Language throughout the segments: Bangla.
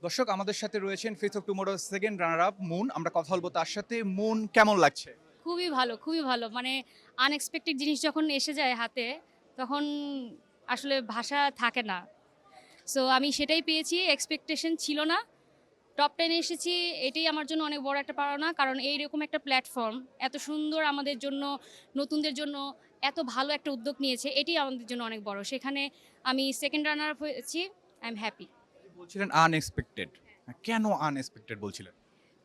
দর্শক আমাদের সাথে রয়েছেন face of tomorrow second runner up moon. আমরা কথা বলবো তার সাথে। মুন, কেমন লাগছে? খুবই ভালো, খুবই ভালো। মানে আনএক্সপেক্টেড জিনিস যখন এসে যায় হাতে, তখন আসলে ভাষা থাকে না। সো আমি সেটাই পেয়েছি, এক্সপেকটেশন ছিল না। টপ 10 এ এসেছি, এটাই আমার জন্য অনেক বড় একটা পাওনা। কারণ এইরকম একটা প্ল্যাটফর্ম এত সুন্দর আমাদের জন্য, নতুনদের জন্য এত ভালো একটা উদ্যোগ নিয়েছে, এটাই আমাদের জন্য অনেক বড়। সেখানে আমি সেকেন্ড রানার আপ হয়েছি, আই এম হ্যাপি। বলছিলেন আনএক্সপেক্টেড। কেন আনএক্সপেক্টেড বলছিলেন?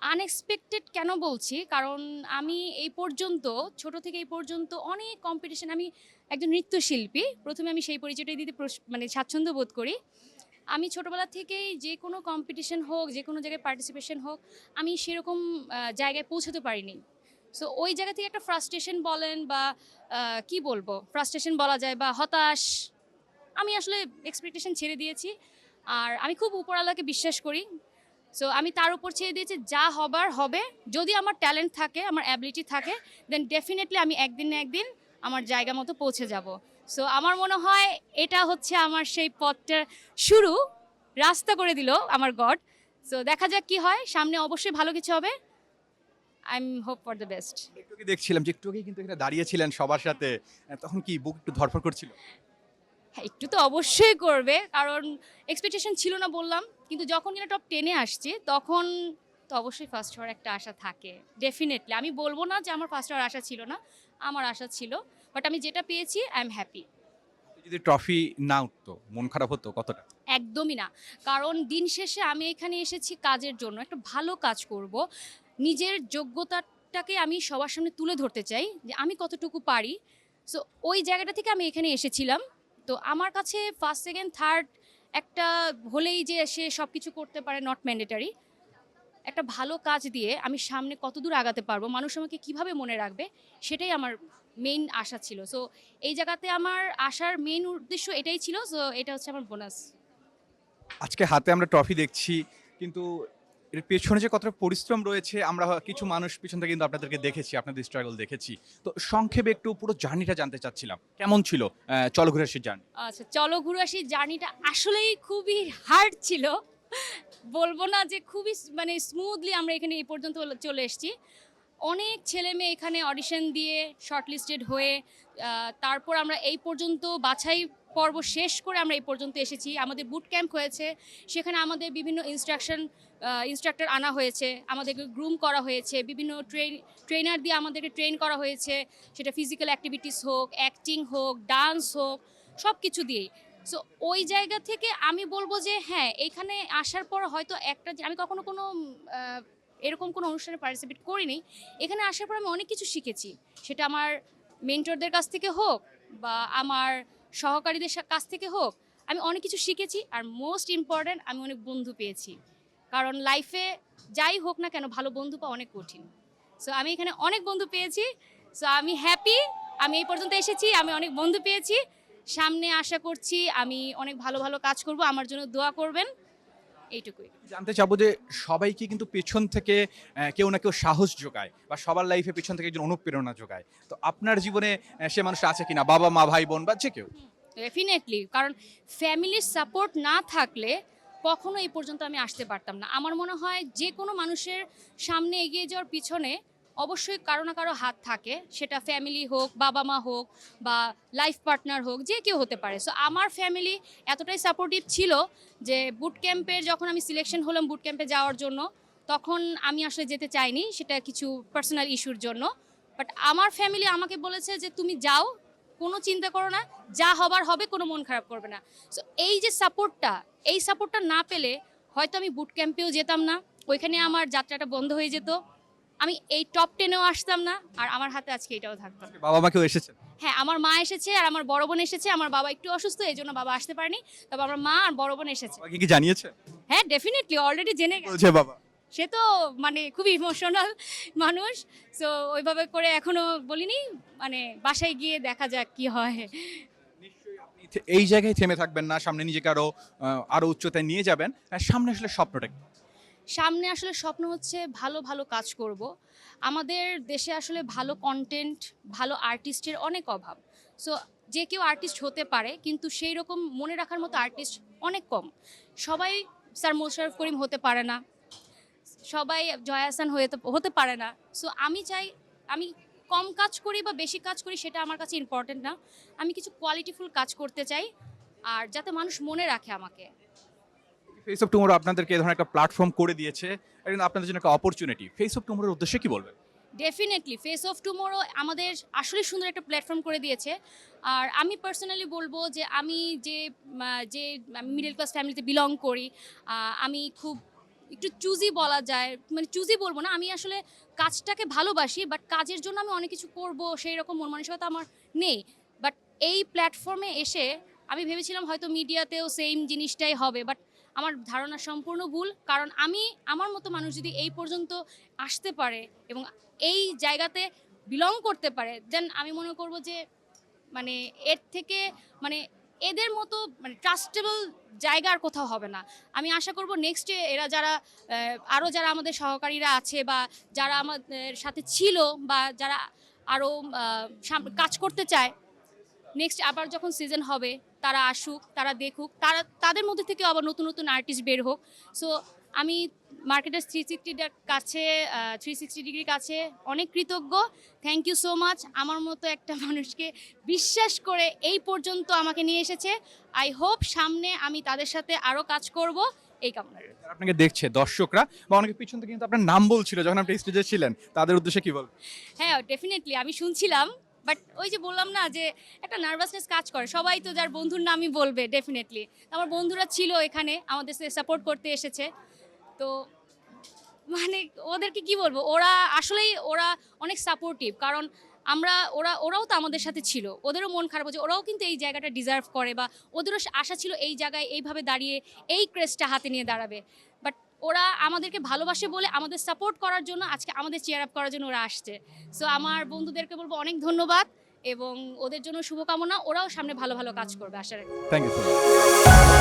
আনএক্সপেক্টেড কেন বলছি? কারণ আমি এই পর্যন্ত, ছোট থেকে এই পর্যন্ত অনেক কম্পিটিশন, আমি একজন নৃত্যশিল্পী। ১ম এ আমি সেই পরিচয়টাই দিতে মানে স্বাচ্ছন্দ্য বোধ করি। আমি ছোটবেলা থেকেই যে কোনো কম্পিটিশন হোক, যে কোনো জায়গায় পার্টিসিপেশন হোক, আমি সেরকম জায়গায় পৌঁছাতে পারিনি। সো ওই জায়গা থেকে একটা ফ্রাস্ট্রেশন বলেন বা কি বলবো? ফ্রাস্ট্রেশন বলা যায় বা হতাশ। আমি আসলে এক্সপেকটেশন ছেড়ে দিয়েছি। আর আমি খুব উপরওয়ালাকে বিশ্বাস করি। সো আমি তার উপর ছেড়ে দিয়েছি, যা হবার হবে। যদি আমার ট্যালেন্ট থাকে, আমার অ্যাবিলিটি থাকে, দেন ডেফিনেটলি আমি একদিন না একদিন আমার জায়গা মতো পৌঁছে যাব। সো আমার মনে হয় এটা হচ্ছে আমার সেই পথটার শুরু, রাস্তা করে দিল আমার গড। সো দেখা যাক কি হয়, সামনে অবশ্যই ভালো কিছু হবে। I am hope for the best. একটু আগে দেখছিলাম যে একটু আগেই কিন্তু এখানে দাঁড়িয়েছিলেন সবার সাথে। তখন কি বুক একটু ধড়ফড় করছিল? হ্যাঁ, একটু তো অবশ্যই করবে, কারণ এক্সপেকটেশন ছিল না বললাম। কিন্তু যখন কিনা টপ 10 এ আসছি, তখন তো অবশ্যই ফার্স্ট হওয়ার একটা আশা থাকে। ডেফিনেটলি আমি বলবো না যে আমার ফার্স্ট হওয়ার আশা ছিল না, আমার আশা ছিল। বাট আমি যেটা পেয়েছি, আই এম হ্যাপি। যদি ট্রফি না উঠতো মন খারাপ হতো কতটা? একদমই না। কারণ দিন শেষে আমি এখানে এসেছি কাজের জন্য, একটা ভালো কাজ করব। নিজের যোগ্যতাটাকে আমি সবার সামনে তুলে ধরতে চাই যে আমি কতটুকু পারি। সো ওই জায়গাটা থেকে আমি এখানে এসেছিলাম। তো আমার কাছে ফার্স্ট, সেকেন্ড, থার্ড একটা হলেই যে সে সব কিছু করতে পারে, নট ম্যান্ডেটারি। একটা ভালো কাজ দিয়ে আমি সামনে কতদূর আগাতে পারবো, মানুষ আমাকে কিভাবে মনে রাখবে, সেটাই আমার মেইন আশা ছিল। সো এই জায়গাতে আমার আসার মেইন উদ্দেশ্য এটাই ছিল। সো এটা হচ্ছে আমার বোনাস। আজকে হাতে আমরা ট্রফি দেখছি, কিন্তু এর পেছনে যে কতটা পরিশ্রম রয়েছে আমরা কিছু মানুষ পিছন থেকে কিন্তু আপনাদেরকে দেখেছি, আপনাদের স্ট্রাগল দেখেছি। তো সংক্ষেপে একটু পুরো জার্নিটা জানতে চাচ্ছিলাম। কেমন ছিল চলো ঘুরে আসি জার্নি? আচ্ছা, চলো ঘুরে আসি জার্নিটা আসলেই খুবই হার্ড ছিল। বলবো না যে খুবই মানে স্মুথলি আমরা এখানে এই পর্যন্ত চলে এসেছি। অনেক ছেলে মেয়ে এখানে অডিশন দিয়ে শর্টলিস্টেড হয়ে তারপর আমরা এই পর্যন্ত বাছাই পর্ব শেষ করে আমরা এই পর্যন্ত এসেছি। আমাদের বুট ক্যাম্প হয়েছে, সেখানে আমাদের বিভিন্ন ইনস্ট্রাক্টর আনা হয়েছে, আমাদেরকে গ্রুম করা হয়েছে, বিভিন্ন ট্রেনার দিয়ে আমাদেরকে ট্রেন করা হয়েছে। সেটা ফিজিক্যাল অ্যাক্টিভিটিস হোক, অ্যাক্টিং হোক, ডান্স হোক, সব কিছু দিয়েই। সো ওই জায়গা থেকে আমি বলবো যে হ্যাঁ, এখানে আসার পর হয়তো একটা যে আমি কখনো কোনো এরকম কোনো অনুষ্ঠানে পার্টিসিপেট করিনি। এখানে আসার পর আমি অনেক কিছু শিখেছি। সেটা আমার মেন্টরদের কাছ থেকে হোক বা আমার সহকারীদের কাছ থেকে হোক, আমি অনেক কিছু শিখেছি। আর মোস্ট ইম্পর্ট্যান্ট, আমি অনেক বন্ধু পেয়েছি। কারণ লাইফে যাই হোক না কেন, ভালো বন্ধু পাওয়া অনেক কঠিন। সো আমি এখানে অনেক বন্ধু পেয়েছি। সো আমি হ্যাপি, আমি এই পর্যন্ত এসেছি, আমি অনেক বন্ধু পেয়েছি। সামনে আশা করছি আমি অনেক ভালো ভালো কাজ করব, আমার জন্য দোয়া করবেন। এইটুকুই। জানতে চাবো যে সবাইকে কিন্তু পেছন থেকে কেউ না কেউ সাহস যোগায় বা সবার লাইফে পেছন থেকে একজন অনুপ্রেরণা যোগায়। তো আপনার জীবনে সে মানুষ আছে কিনা? বাবা মা, ভাই বোন বা যে কেউ? ডেফিনেটলি, কারণ ফ্যামিলির সাপোর্ট না থাকলে কখনো এই পর্যন্ত আমি আসতে পারতাম না। আমার মনে হয় যে কোনো মানুষের সামনে এগিয়ে যাওয়ার পিছনে অবশ্যই কারো না কারো হাত থাকে, সেটা ফ্যামিলি হোক, বাবা মা হোক বা লাইফ পার্টনার হোক, যে কেউ হতে পারে। সো আমার ফ্যামিলি এতটাই সাপোর্টিভ ছিল যে বুট ক্যাম্পের যখন আমি সিলেকশন হলাম বুট ক্যাম্পে যাওয়ার জন্য, তখন আমি আসলে যেতে চাইনি, সেটা কিছু পার্সোনাল ইস্যুর জন্য। বাট আমার ফ্যামিলি আমাকে বলেছে যে তুমি যাও, কোনো চিন্তা করো না, যা হবার হবে, কোনো মন খারাপ করবে না। সো এই যে সাপোর্টটা, এই সাপোর্টটা না পেলে হয়তো আমি বুট ক্যাম্পেও যেতাম না, ওইখানে আমার যাত্রাটা বন্ধ হয়ে যেত, আমি এই টপ 10-এও আসতাম না, আর আমার হাতে আজকে এটাও থাকতো না। বাবা মা কেউ এসেছেন? হ্যাঁ, আমার মা এসেছে আর আমার বড় বোন এসেছে। আমার বাবা একটু অসুস্থ, এই জন্য বাবা আসতে পারেনি। তবে আমার মা আর বড় বোন এসেছে। বাবাকে কি জানিয়েছে? হ্যাঁ, ডেফিনেটলি অলরেডি জেনে গেছে। বলছে বাবা? সে তো মানে খুবই ইমোশনাল মানুষ। সো ওইভাবে করে এখনো বলিনি, মানে বাসায় গিয়ে দেখা যাক কি হয়। নিশ্চয়ই আপনি এই জায়গায় থেমে থাকবেন না, সামনে নিজেকে আরো উচ্চতায় নিয়ে যাবেন। সামনে আসলে স্বপ্নটা কি? সামনে আসলে স্বপ্ন হচ্ছে ভালো ভালো কাজ করব। আমাদের দেশে আসলে ভালো কন্টেন্ট, ভালো আর্টিস্টের অনেক অভাব। সো যে কেউ আর্টিস্ট হতে পারে, কিন্তু সেই রকম মনে রাখার মতো আর্টিস্ট অনেক কম। সবাই স্যার মোশাররফ করিম হতে পারে না, সবাই জয়া আহসান হতে পারে না। সো আমি চাই আমি কম কাজ করি বা বেশি কাজ করি সেটা আমার কাছে ইম্পর্টেন্ট না। আমি কিছু কোয়ালিটিফুল কাজ করতে চাই আর যাতে মানুষ মনে রাখে আমাকে। ফেস অফ টুমোরো আপনাদেরকে এই ধরনের একটা প্ল্যাটফর্ম করে দিয়েছে, এটা কিন্তু আপনাদের জন্য একটা অপরচুনিটি। ফেস অফ টুমোরোর উদ্দেশ্যে কি বলবেন? ডেফিনেটলি ফেস অফ টুমোরো আমাদের আসলে সুন্দর একটা প্ল্যাটফর্ম করে দিয়েছে। আর আমি পার্সোনালি বলবো যে আমি যে মিডল ক্লাস ফ্যামিলিতে বিলং করি, আমি খুব একটু চুজি বলা যায়, মানে চুজি বলবো না, আমি আসলে কাজটাকে ভালোবাসি, বাট কাজের জন্য আমি অনেক কিছু করব সেই রকম মন মানসিকতা আমার নেই। বাট এই প্ল্যাটফর্মে এসে আমি ভেবেছিলাম হয়তো মিডিয়াতেও সেম জিনিসটাই হবে, বাট আমার ধারণা সম্পূর্ণ ভুল। কারণ আমি আমার মতো মানুষ যদি এই পর্যন্ত আসতে পারে এবং এই জায়গাতে বিলং করতে পারে, দেন আমি মনে করব যে মানে এর থেকে মানে এদের মতো মানে ট্রাস্টেবল জায়গা আর কোথাও হবে না। আমি আশা করব নেক্সটে এরা যারা আরও যারা আমাদের সহকারীরা আছে বা যারা আমাদের সাথে ছিল বা যারা আরও কাজ করতে চায়, নেক্সট আবার যখন সিজন হবে তারা আসুক, তারা দেখুক, তাদের মধ্যে থেকে আবার নতুন নতুন আর্টিস্ট বের হোক। সো আমি মার্কেটার 360 ডিগ্রির কাছে অনেক কৃতজ্ঞ। থ্যাংক ইউ সো মাচ আমার মতো একটা মানুষকে বিশ্বাস করে এই পর্যন্ত আমাকে নিয়ে এসেছে। আই হোপ সামনে আমি তাদের সাথে আরও কাজ করব, এই কামনা রইল। যারা আপনাকে দেখছে দর্শকরা বা অনেকে পিছন থেকে কিন্তু আপনার নাম বলছিল যখন আপনি স্টেজে ছিলেন, তাদের উদ্দেশ্যে কি বলবেন? হ্যাঁ ডেফিনেটলি আমি শুনছিলাম, বাট ওই যে বললাম না যে একটা নার্ভাসনেস কাজ করে, সবাই তো যার বন্ধুর নামই বলবে ডেফিনেটলি। আমার বন্ধুরা ছিল এখানে আমাদের সাপোর্ট করতে এসেছে, তো মানে ওদেরকে কি বলবো, ওরা আসলেই ওরা অনেক সাপোর্টিভ। কারণ ওরাও তো আমাদের সাথে ছিল, ওদেরও মন খারাপ হচ্ছে, ওরাও কিন্তু এই জায়গাটা ডিজার্ভ করে বা ওদেরও আশা ছিল এই জায়গায় এইভাবে দাঁড়িয়ে এই ক্রেস্টটা হাতে নিয়ে দাঁড়াবে। বাট ওরা আমাদেরকে ভালোবাসে বলে আমাদের সাপোর্ট করার জন্য আজকে আমাদের চেয়ার আপ করার জন্য ওরা আসছে। সো আমার বন্ধুদেরকে বলবো অনেক ধন্যবাদ এবং ওদের জন্য শুভকামনা, ওরাও সামনে ভালো ভালো কাজ করবে আশা রাখি। Thank you so much.